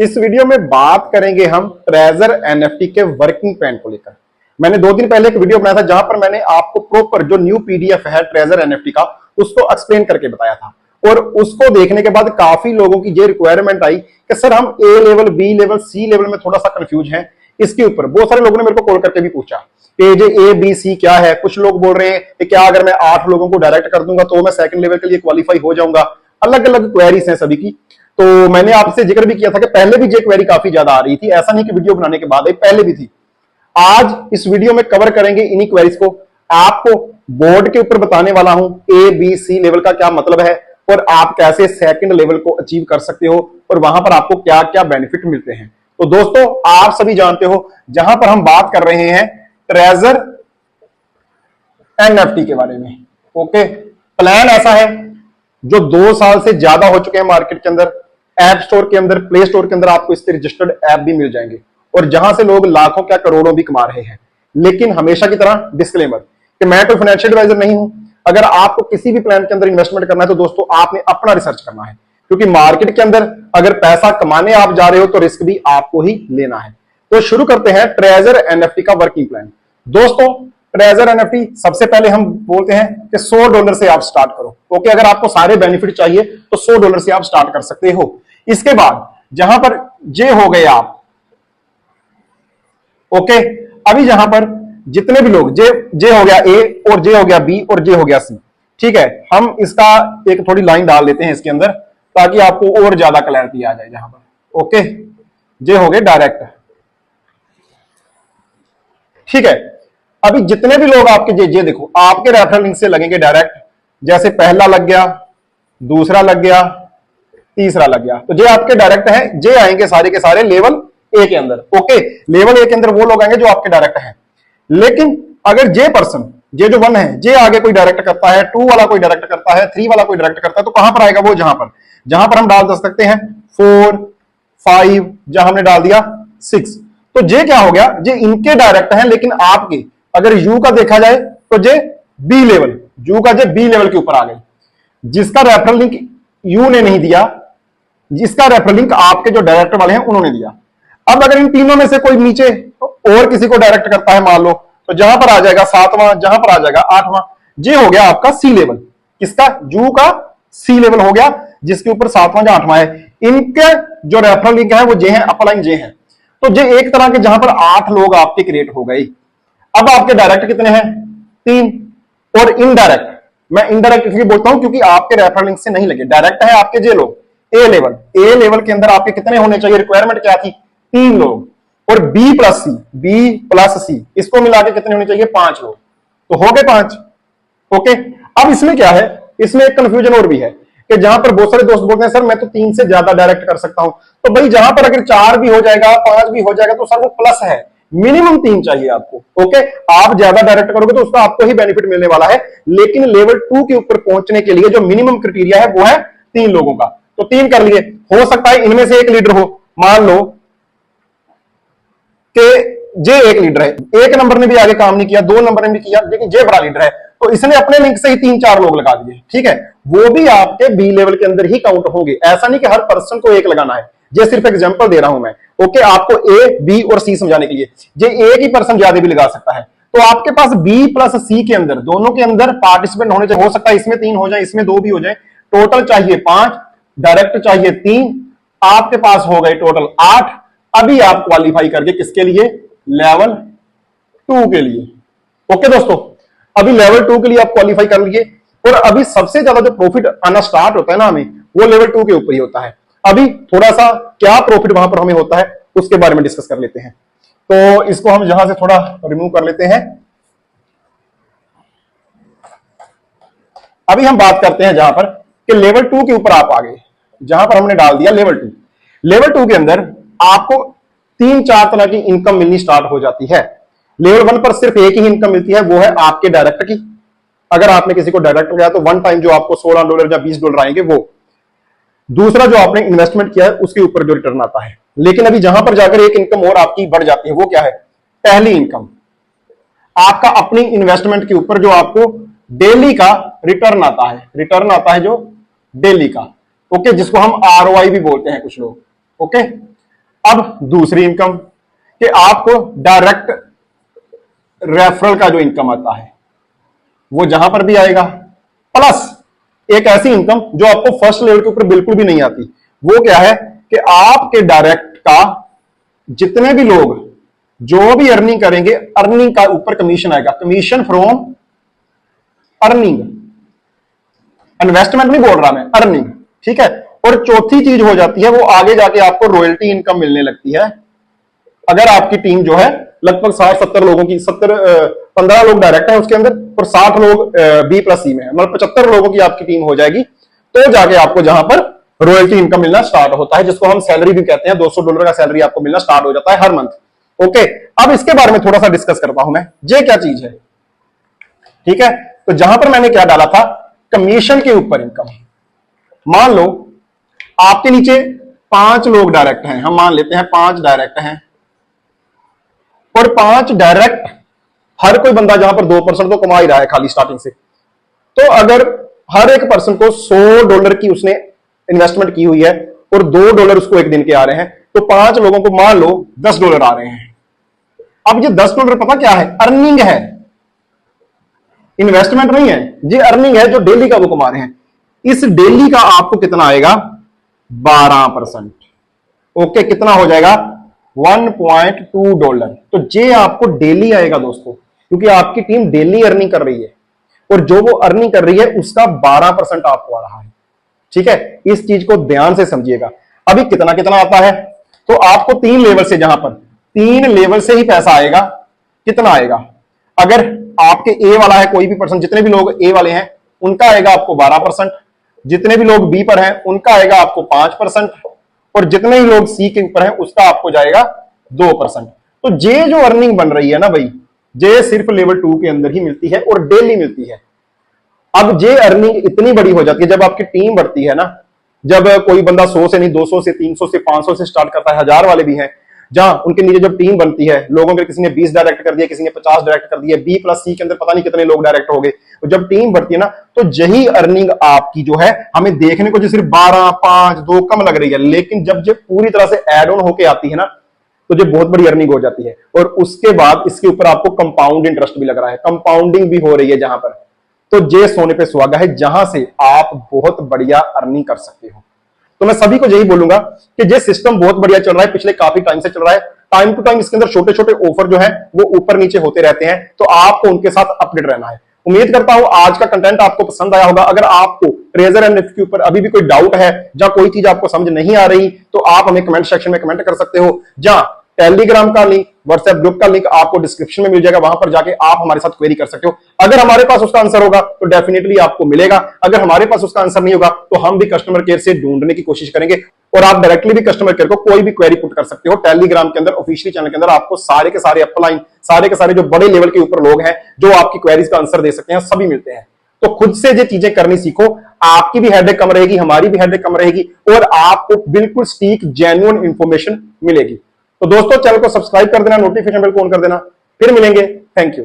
इस वीडियो में बात करेंगे हम ट्रेजर एनएफटी के वर्किंग प्लान को लेकर। मैंने 2 दिन पहले एक वीडियो बनाया था जहां पर मैंने आपको प्रॉपर जो न्यू पीडीएफ है ट्रेजर एनएफटी का उसको एक्सप्लेन करके बताया था, और उसको देखने के बाद काफी लोगों की ये रिक्वायरमेंट आई कि सर हम ए लेवल, बी लेवल, सी लेवल में थोड़ा सा कंफ्यूज हैं। इसके ऊपर बहुत सारे लोगों ने मेरे को कॉल करके भी पूछा कि जे ए बी सी क्या है। कुछ लोग बोल रहे हैं कि क्या अगर मैं 8 लोगों को डायरेक्ट कर दूंगा तो मैं सेकंड लेवल के लिए क्वालिफाई हो जाऊंगा। अलग अलग क्वेरीज हैं सभी की। तो मैंने आपसे जिक्र भी किया था कि पहले भी ये क्वेरी काफी ज्यादा आ रही थी, ऐसा नहीं कि वीडियो बनाने के बाद आई, पहले भी थी। आज इस वीडियो में कवर करेंगे इन्हीं क्वेरीज को। आपको बोर्ड के ऊपर बताने वाला हूं ए बी सी लेवल का क्या मतलब है और आप कैसे सेकंड लेवल को अचीव कर सकते हो और वहां पर आपको क्या क्या बेनिफिट मिलते हैं। तो दोस्तों आप सभी जानते हो जहां पर हम बात कर रहे हैं ट्रेजर एनएफटी के बारे में। ओके, प्लान ऐसा है जो 2 साल से ज्यादा हो चुके हैं मार्केट के अंदर। ऐप स्टोर के अंदर, प्ले स्टोर के अंदर आपको इसके रजिस्टर्ड ऐप भी मिल जाएंगे और जहां से लोग लाखों क्या करोड़ों भी कमा रहे हैं। लेकिन हमेशा की तरह डिस्क्लेमर कि मैं कोई फाइनेंशियल एडवाइजर नहीं हूं। अगर आपको किसी भी प्लान के अंदर इन्वेस्टमेंट करना है तो दोस्तों आपने अपना रिसर्च करना है, क्योंकि मार्केट के अंदर अगर पैसा कमाने आप जा रहे हो तो रिस्क भी आपको ही लेना है। तो शुरू करते हैं ट्रेजर एनएफटी का वर्किंग प्लान। दोस्तों ट्रेजर एनएफटी सबसे पहले हम बोलते हैं कि $100 से आप स्टार्ट करो। ओके, अगर आपको सारे बेनिफिट चाहिए तो $100 से आप स्टार्ट कर सकते हो। इसके बाद जहां पर जे हो गए आप, ओके, अभी जहां पर जितने भी लोग जे हो गया ए और जे हो गया बी और जे हो गया सी, ठीक है, हम इसका एक थोड़ी लाइन डाल देते हैं इसके अंदर ताकि आपको और ज्यादा क्लैरिटी आ जाए। जहां पर ओके जे हो गए डायरेक्ट, ठीक है। अभी जितने भी लोग आपके जे देखो आपके रेफरल लिंक से लगेंगे डायरेक्ट। जैसे पहला लग गया, दूसरा लग गया, तीसरा लग गया, तो जे आपके डायरेक्ट है। जे आएंगे सारे के सारे लेवल ए के अंदर। ओके, लेवल ए के अंदर वो लोग आएंगे जो आपके डायरेक्ट हैं। लेकिन अगर जे पर्सन, जे जो 1 है, जे आगे कोई डायरेक्ट करता है, 2 वाला कोई डायरेक्ट करता है, 3 वाला कोई डायरेक्ट करता है, तो कहां पर आएगा वो? जहां पर हम डाल दे सकते हैं 4 5, जहां हमने डाल दिया 6। तो जे क्या हो गया? जे इनके डायरेक्ट है, लेकिन आपके अगर यू का देखा जाए तो जे बी लेवल, यू का जे बी लेवल के ऊपर आ गए। जिसका रेफरल लिंक यू ने नहीं दिया, जिसका रेफरल लिंक आपके जो डायरेक्टर वाले हैं उन्होंने दिया। अब अगर इन तीनों में से कोई नीचे और किसी को डायरेक्ट करता है मान लो, तो जहां पर आ जाएगा 7वां, जहां पर आ जाएगा 8वां। जे हो गया आपका सी लेवल। किसका? यू का सी लेवल हो गया, जिसके ऊपर 7वां या 8वां है। इनके जो रेफरल लिंक है वो जे है, अपलाइन जे है। तो जे एक तरह के जहां पर 8 लोग आपके क्रिएट हो गए। अब आपके डायरेक्ट कितने हैं? 3। और इनडायरेक्ट, मैं इनडायरेक्ट इसलिए बोलता हूं क्योंकि आपके रेफरल लिंक से नहीं लगे, डायरेक्ट है आपके जे लोग। ए लेवल, ए लेवल के अंदर आपके कितने होने चाहिए? रिक्वायरमेंट क्या थी? 3 लोग। और बी प्लस सी इसको मिला के कितने होने चाहिए? 5 लोग। तो हो गए 5। ओके, अब इसमें क्या है? इसमें एक कंफ्यूजन और भी है कि जहां पर बहुत सारे दोस्त बोलते हैं सर मैं तो 3 से ज्यादा डायरेक्ट कर सकता हूं। तो भाई जहां पर अगर 4 भी हो जाएगा, 5 भी हो जाएगा, तो सर वो प्लस है। मिनिमम 3 चाहिए आपको। ओके, आप ज्यादा डायरेक्ट करोगे तो उसका आपको ही बेनिफिट मिलने वाला है, लेकिन लेवल 2 के ऊपर पहुंचने के लिए जो मिनिमम क्राइटेरिया है वो है 3 लोगों का। तो 3 कर लिए। हो सकता है इनमें से एक लीडर हो। मान लो कि जे एक लीडर है, 1 नंबर ने भी आगे काम नहीं किया, 2 नंबर ने भी किया, लेकिन जे बड़ा लीडर है, तो इसने अपने लिंक से ही 3-4 लोग लगा दिए। ठीक है, वो भी आपके बी लेवल के अंदर ही काउंट होंगे। ऐसा नहीं कि हर पर्सन को एक लगाना है। ये सिर्फ एग्जांपल दे रहा हूं मैं। ओके, आपको ए, बी और सी समझाने के लिए। ये एक ही पर्सन ज्यादा भी लगा सकता है। तो आपके पास बी प्लस सी के अंदर, दोनों के अंदर पार्टिसिपेंट होने चाहिए। हो सकता है इसमें 3 हो जाए, इसमें 2 भी हो जाए। टोटल चाहिए 5, डायरेक्ट चाहिए 3। आपके पास हो गए टोटल 8। अभी आप क्वालिफाई करके किसके लिए? लेवल 2 के लिए। ओके दोस्तों, अभी लेवल 2 के लिए आप क्वालिफाई कर लिए। और अभी सबसे ज्यादा जो प्रॉफिट आना स्टार्ट होता है ना हमें, वो लेवल 2 के ऊपर ही होता है। अभी थोड़ा सा क्या प्रॉफिट वहां पर हमें होता है उसके बारे में डिस्कस कर लेते हैं। तो इसको हम यहां से थोड़ा रिमूव कर लेते हैं। अभी हम बात करते हैं जहां पर कि लेवल 2 के ऊपर आप आ गए, जहां पर हमने डाल दिया लेवल 2। लेवल 2 के अंदर आपको 3-4 तरह की इनकम मिलनी स्टार्ट हो जाती है। लेवल 1 पर सिर्फ एक ही इनकम मिलती है, वो है आपके डायरेक्ट की। अगर आपने किसी को डायरेक्ट किया तो वन टाइम जो आपको $16 या $20 आएंगे वो। दूसरा जो आपने इन्वेस्टमेंट किया है उसके ऊपर जो रिटर्न आता है। लेकिन अभी जहां पर जाकर एक इनकम और आपकी बढ़ जाती है, वो क्या है? पहली इनकम आपका अपनी इन्वेस्टमेंट के ऊपर जो आपको डेली का रिटर्न आता है। रिटर्न आता है जो डेली का। ओके, जिसको हम आरओआई भी बोलते हैं कुछ लोग। ओके, अब दूसरी इनकम कि आपको डायरेक्ट रेफरल का जो इनकम आता है वो जहां पर भी आएगा, प्लस एक ऐसी इनकम जो आपको फर्स्ट लेवल के ऊपर बिल्कुल भी नहीं आती। वो क्या है कि आपके डायरेक्ट का जितने भी लोग जो भी अर्निंग करेंगे, अर्निंग का ऊपर कमीशन आएगा, कमीशन फ्रॉम अर्निंग, इन्वेस्टमेंट नहीं बोल रहा मैं, अर्निंग, ठीक है। और चौथी चीज हो जाती है वो आगे जाके आपको रॉयल्टी इनकम मिलने लगती है। अगर आपकी टीम जो है लगभग 60-70 लोगों की, 15 लोग डायरेक्ट है उसके अंदर और 60 लोग बी प्लस सी में है, मतलब 75 लोगों की आपकी टीम हो जाएगी, तो जाके आपको जहां पर रॉयल्टी इनकम मिलना स्टार्ट होता है, जिसको हम सैलरी भी कहते हैं। $200 का सैलरी आपको मिलना स्टार्ट हो जाता है हर मंथ। ओके, अब इसके बारे में थोड़ा सा डिस्कस करता हूं मैं, ये क्या चीज है, ठीक है। तो जहां पर मैंने क्या डाला था, कमीशन के ऊपर इनकम। मान लो आपके नीचे 5 लोग डायरेक्ट हैं, हम मान लेते हैं 5 डायरेक्ट हैं, और 5 डायरेक्ट, हर कोई बंदा जहां पर 2% तो कमा ही रहा है खाली स्टार्टिंग से। तो अगर हर एक पर्सन को $100 की उसने इन्वेस्टमेंट की हुई है और $2 उसको एक दिन के आ रहे हैं, तो 5 लोगों को मान लो $10 आ रहे हैं। अब ये $10 पता क्या है, अर्निंग है, इन्वेस्टमेंट नहीं है, ये अर्निंग है जो डेली का वो कमा रहे हैं। इस डेली का आपको कितना आएगा, 12%। ओके, कितना हो जाएगा, $1.2। तो ये आपको डेली आएगा दोस्तों, क्योंकि आपकी टीम डेली अर्निंग कर रही है और जो वो अर्निंग कर रही है उसका 12% आपको आ रहा है, ठीक है। इस चीज को ध्यान से समझिएगा। अभी कितना कितना आता है, तो आपको 3 लेवल से, जहां पर 3 लेवल से ही पैसा आएगा। कितना आएगा, अगर आपके ए वाला है कोई भी पर्सन, जितने भी लोग ए वाले हैं उनका आएगा आपको 12%, जितने भी लोग बी पर हैं उनका आएगा आपको 5%, और जितने ही लोग सी के ऊपर हैं उसका आपको जाएगा 2%। तो ये जो अर्निंग बन रही है ना भाई, ये सिर्फ लेवल 2 के अंदर ही मिलती है और डेली मिलती है। अब ये अर्निंग इतनी बड़ी हो जाती है जब आपकी टीम बढ़ती है ना, जब कोई बंदा 100 से नहीं, 200 से, 300 से, 500 से स्टार्ट करता है, 1000 वाले भी हैं, जहां उनके नीचे जब टीम बनती है, लोगों के किसी ने 20 डायरेक्ट कर दिया, किसी ने 50 डायरेक्ट कर दिया, बी प्लस सी के अंदर पता नहीं कितने लोग डायरेक्ट हो गए। तो जब टीम बढ़ती है ना, तो यही अर्निंग आपकी जो है हमें देखने को जो सिर्फ 12, 5, 2 कम लग रही है, लेकिन जब ये पूरी तरह से एड ऑन होके आती है ना, तो ये बहुत बड़ी अर्निंग हो जाती है। और उसके बाद इसके ऊपर आपको कंपाउंड इंटरेस्ट भी लग रहा है, कंपाउंडिंग भी हो रही है जहां पर, तो ये सोने पे सुहागा है, जहां से आप बहुत बढ़िया अर्निंग कर सकते हो। तो मैं सभी को यही बोलूंगा कि ये सिस्टम बहुत बढ़िया चल रहा है, पिछले काफी टाइम से चल रहा है। टाइम टू टाइम इसके अंदर छोटे छोटे ऑफर जो है वो ऊपर नीचे होते रहते हैं, तो आपको उनके साथ अपडेट रहना है। उम्मीद करता हूं आज का कंटेंट आपको पसंद आया होगा। अगर आपको ट्रेजर एंड निफ्ट के ऊपर अभी भी कोई डाउट है, या कोई चीज आपको समझ नहीं आ रही, तो आप हमें कमेंट सेक्शन में कमेंट कर सकते हो। या टेलीग्राम का लिंक, व्हाट्सएप ग्रुप का लिंक आपको डिस्क्रिप्शन में मिल जाएगा, वहां पर जाके आप हमारे साथ क्वेरी कर सकते हो। अगर हमारे पास उसका आंसर होगा तो डेफिनेटली आपको मिलेगा, अगर हमारे पास उसका आंसर नहीं होगा तो हम भी कस्टमर केयर से ढूंढने की कोशिश करेंगे, और आप डायरेक्टली भी कस्टमर केयर को कोई भी क्वेरी पुट कर सकते हो। टेलीग्राम के अंदर ऑफिशियल चैनल के अंदर आपको सारे के सारे अपलाइन, सारे के सारे जो बड़े लेवल के ऊपर लोग हैं जो आपकी क्वेरीज का आंसर दे सकते हैं, सभी मिलते हैं। तो खुद से ये चीजें करनी सीखो, आपकी भी हेडेक कम रहेगी, हमारी भी हेडेक कम रहेगी, और आपको बिल्कुल सटीक जेन्युइन इंफॉर्मेशन मिलेगी। तो दोस्तों चैनल को सब्सक्राइब कर देना, नोटिफिकेशन बेल को ऑन कर देना। फिर मिलेंगे, थैंक यू।